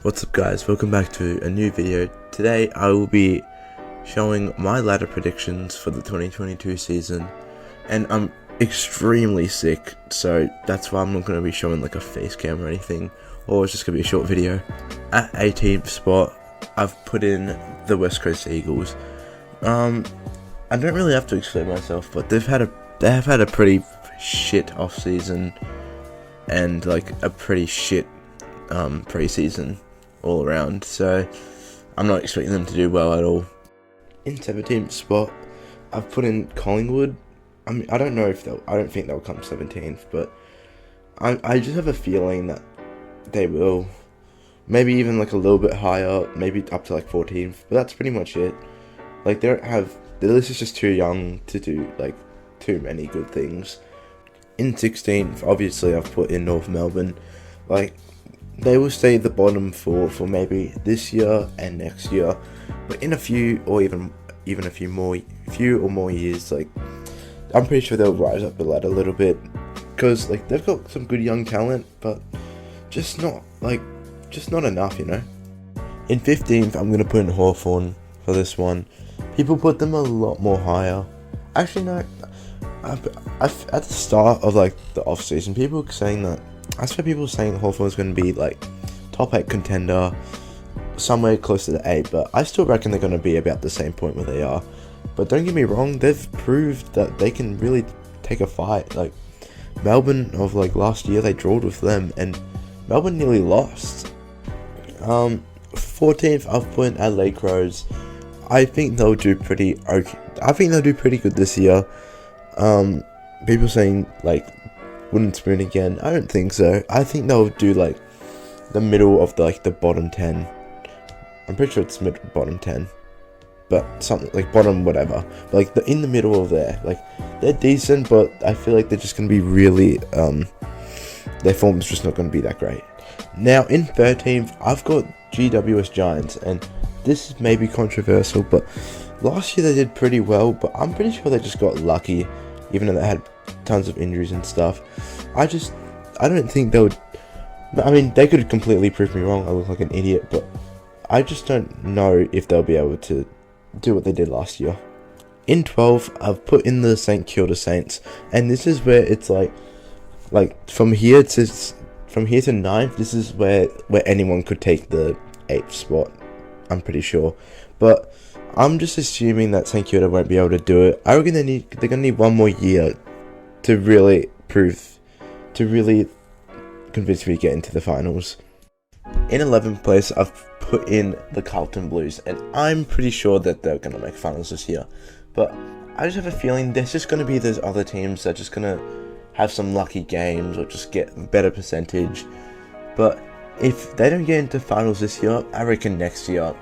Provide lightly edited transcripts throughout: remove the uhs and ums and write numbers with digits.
What's up guys, welcome back to a new video. Today I will be showing my ladder predictions for the 2022 season, and I'm extremely sick, so that's why I'm not going to be showing like a face cam or anything, or it's just going to be a short video. At 18th spot, I've put in the West Coast Eagles. I don't really have to explain myself, but they have had a pretty shit off season and like a pretty shit pre-season all around, so I'm not expecting them to do well at all. In 17th spot, I've put in Collingwood. I mean, I don't think they'll come 17th, but I just have a feeling that they will. Maybe even like a little bit higher, maybe up to like 14th, but that's pretty much it. Like, the list is just too young to do like too many good things. In 16th, obviously I've put in North Melbourne. Like, they will stay at the bottom for maybe this year and next year, but in a few or even a few or more years, like, I'm pretty sure they'll rise up the ladder a little bit, because like they've got some good young talent, but just not enough, you know. In 15th, I'm gonna put in Hawthorn for this one. People put them a lot more higher. Actually, no. At the start of like the off season, people were saying that. I saw people saying Hawthorn was going to be like top 8 contender, somewhere closer to 8, but I still reckon they're going to be about the same point where they are. But don't get me wrong, they've proved that they can really take a fight. Like, Melbourne of like last year, they drawed with them, and Melbourne nearly lost. 14th, I've put in Adelaide Crows. I think they'll do pretty okay. I think they'll do pretty good this year. People saying like wooden spoon again. I don't think so. I think they'll do like the middle of the bottom 10. I'm pretty sure it's bottom 10, but something like bottom whatever. But like in the middle of there, like, they're decent, but I feel like they're just gonna be really their form's just not gonna be that great. Now in 13th, I've got GWS Giants, and this is maybe controversial, but last year they did pretty well, but I'm pretty sure they just got lucky, even though they had tons of injuries and stuff. I don't think they would. I mean, they could completely prove me wrong. I look like an idiot, but I just don't know if they'll be able to do what they did last year. In 12th, I've put in the St Kilda Saints, and this is where it's like from here to 9th. This is where anyone could take the 8th spot. I'm pretty sure, but I'm just assuming that St Kilda won't be able to do it. I reckon they're gonna need one more year to really convince me to get into the finals. In 11th place, I've put in the Carlton Blues, and I'm pretty sure that they're gonna make finals this year. But I just have a feeling there's just gonna be those other teams that are just gonna have some lucky games or just get better percentage. But if they don't get into finals this year, I reckon next year.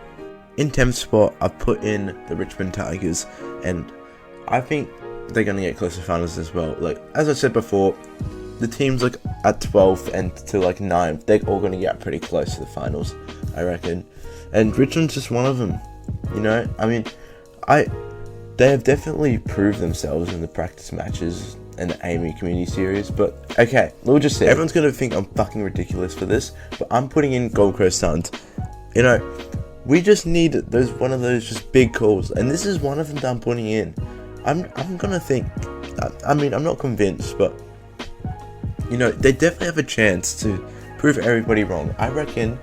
In 10th spot, I've put in the Richmond Tigers, and I think they're going to get close to finals as well. Like, as I said before, the teams like at 12th and to like 9th, they're all going to get pretty close to the finals, I reckon. And Richmond's just one of them, you know? I mean, they have definitely proved themselves in the practice matches and the Amy Community Series, but okay, we'll just see. Everyone's going to think I'm fucking ridiculous for this, but I'm putting in Gold Coast Suns. You know, we just need one of those just big calls, and this is one of them that I'm putting in. I'm gonna think. I mean, I'm not convinced, but you know, they definitely have a chance to prove everybody wrong. I reckon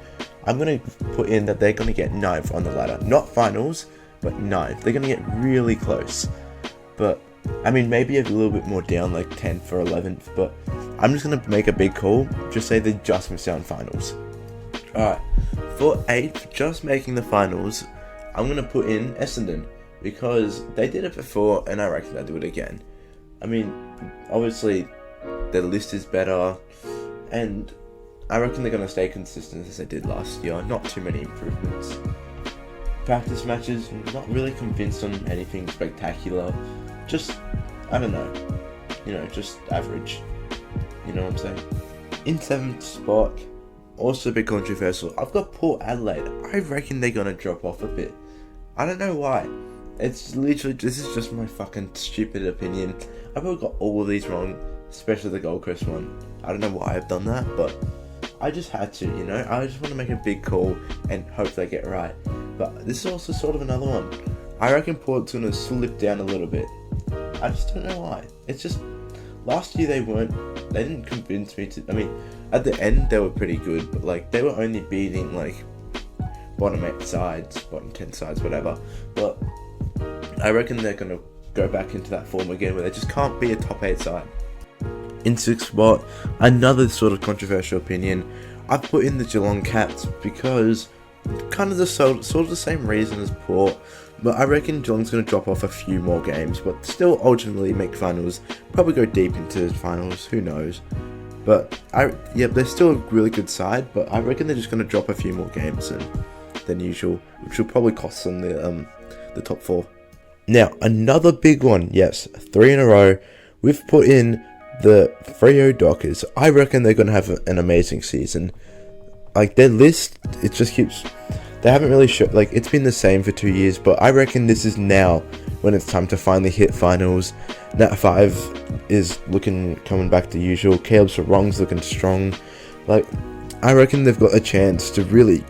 I'm gonna put in that they're gonna get 9th on the ladder, not finals, but 9th. They're gonna get really close, but I mean, maybe a little bit more down, like 10th or 11th. But I'm just gonna make a big call. Just say they just missed out on finals. All right. For 8th, just making the finals, I'm going to put in Essendon, because they did it before, and I reckon they'll do it again. I mean, obviously, their list is better, and I reckon they're going to stay consistent as they did last year. Not too many improvements. Practice matches, not really convinced on anything spectacular. Just, I don't know, you know, just average. You know what I'm saying? In 7th spot, also a bit controversial, I've got Port Adelaide. I reckon they're gonna drop off a bit. I don't know why. It's literally, this is just my fucking stupid opinion. I've probably got all of these wrong, especially the Gold Coast one. I don't know why I've done that, but I just had to, I just want to make a big call and hope they get right. But this is also sort of another one. I reckon Port's going to slip down a little bit. I just don't know why. It's just, last year they didn't convince me to, at the end they were pretty good, but like, they were only beating like bottom 8 sides, bottom 10 sides, whatever. But I reckon they're going to go back into that form again where they just can't be a top 8 side. In 6th spot, another sort of controversial opinion, I've put in the Geelong Cats because kind of sort of the same reason as Port, but I reckon Geelong's going to drop off a few more games, but still ultimately make finals, probably go deep into finals, who knows. But they're still a really good side, but I reckon they're just going to drop a few more games than usual, which will probably cost them the top 4. Now, another big one, yes, 3 in a row, we've put in the Freo Dockers. I reckon they're going to have an amazing season. Like, their list, it just keeps, they haven't really it's been the same for 2 years, but I reckon this is now when it's time to finally hit finals. Nat 5 is coming back to usual. Caleb Sarong's looking strong. Like, I reckon they've got a chance to really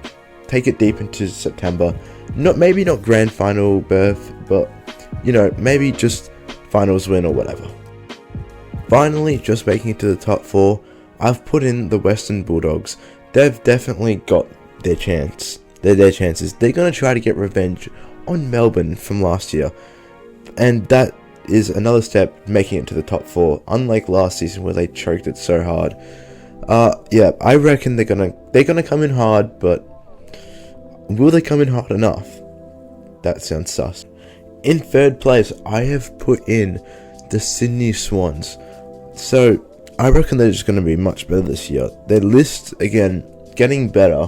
take it deep into September. Maybe not grand final berth, but maybe just finals win or whatever. Finally, just making it to the top 4, I've put in the Western Bulldogs. They've definitely got their chance. Their chances. They're going to try to get revenge on Melbourne from last year. And that is another step making it to the top 4, unlike last season where they choked it so hard. I reckon they're gonna come in hard, but will they come in hard enough? That sounds sus. In 3rd place, I have put in the Sydney Swans. So I reckon they're just going to be much better this year. Their list, again, getting better.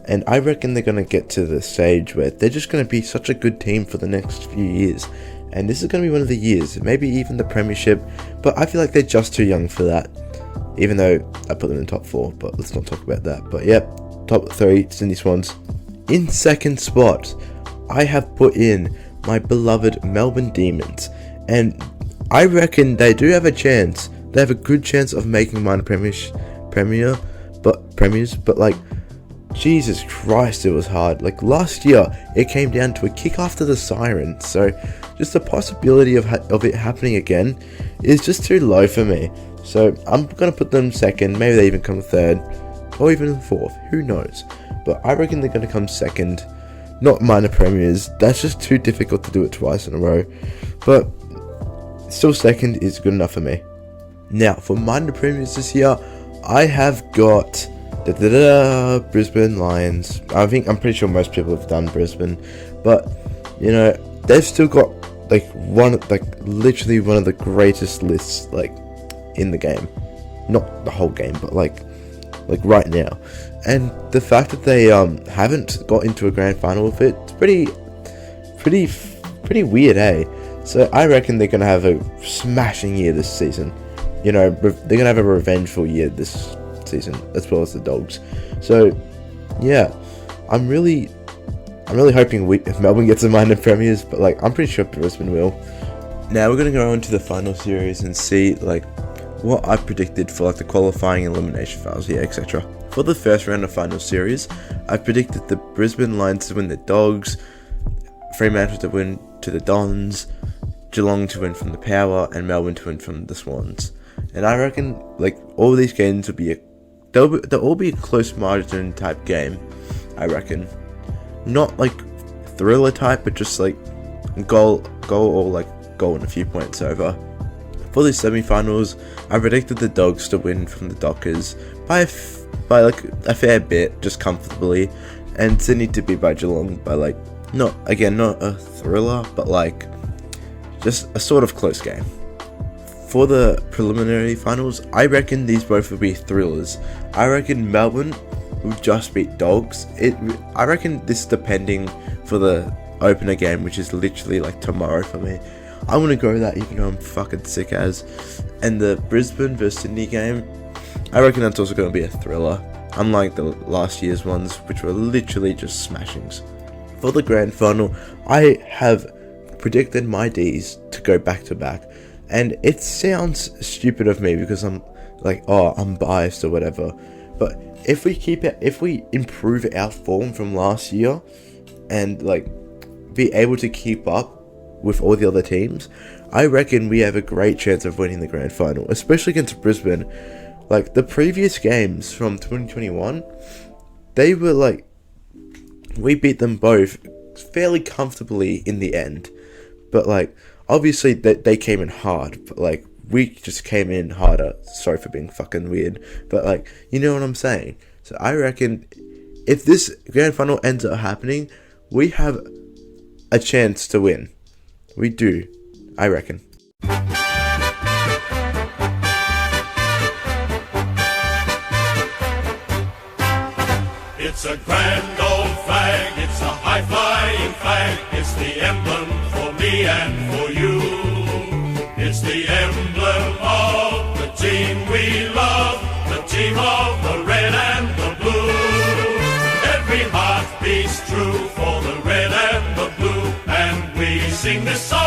And I reckon they're going to get to the stage where they're just going to be such a good team for the next few years. And this is going to be one of the years, maybe even the premiership. But I feel like they're just too young for that. Even though I put them in top 4, but let's not talk about that. But top 3, Sydney Swans. In 2nd spot, I have put in my beloved Melbourne Demons. And I reckon they do have a chance. They have a good chance of making minor premiers, but like, Jesus Christ, it was hard. Like, last year, it came down to a kick after the siren. So, just the possibility of it happening again is just too low for me. So, I'm going to put them 2nd. Maybe they even come 3rd. Or even 4th. Who knows? But I reckon they're going to come 2nd. Not minor premiers. That's just too difficult to do it twice in a row. But still 2nd is good enough for me. Now, for minor premiers this year, I have got Brisbane Lions. I'm pretty sure most people have done Brisbane, but they've still got literally one of the greatest lists in the game. Not the whole game, but like right now. And the fact that they haven't got into a grand final with it, it's pretty weird, eh? So I reckon they're gonna have a smashing year this season. They're gonna have a revengeful year this season, as well as the Dogs. So yeah, I'm really hoping if Melbourne gets a minor premiers, but I'm pretty sure Brisbane will. Now we're gonna go into the final series and see what I predicted for the qualifying elimination finals, etc. For the first round of final series, I predicted the Brisbane Lions to win the Dogs, Fremantle to win to the Dons, Geelong to win from the Power, and Melbourne to win from the Swans. And I reckon all these games will be they'll all be a close margin type game. I reckon, not thriller type, but just goal or goal and a few points over. For the semi-finals, I predicted the Dogs to win from the Dockers by a fair bit, just comfortably, and Sydney to beat by Geelong by not a thriller, but just a sort of close game. For the preliminary finals, I reckon these both will be thrillers. I reckon Melbourne will just beat Dogs. I reckon this is depending for the opener game, which is literally tomorrow for me. I'm gonna go with that even though I'm fucking sick as. And the Brisbane versus Sydney game, I reckon that's also gonna be a thriller, unlike the last year's ones, which were literally just smashings. For the grand final, I have predicted my Ds to go back to back. And it sounds stupid of me because I'm I'm biased or whatever. But if we improve our form from last year, and like be able to keep up with all the other teams, I reckon we have a great chance of winning the grand final, especially against Brisbane. Like the previous games from 2021, they were like, we beat them both fairly comfortably in the end, but like obviously they came in hard, but like we just came in harder. Sorry for being fucking weird, but like, you know what I'm saying. So I reckon if this grand final ends up happening, we have a chance to win. We do, I reckon. It's a grand old flag, it's a high-flying flag, it's the emblem for me and for you. It's the emblem of the team we love, the team of the red and the blue. Every heart beats true for the red and the blue, and we sing this song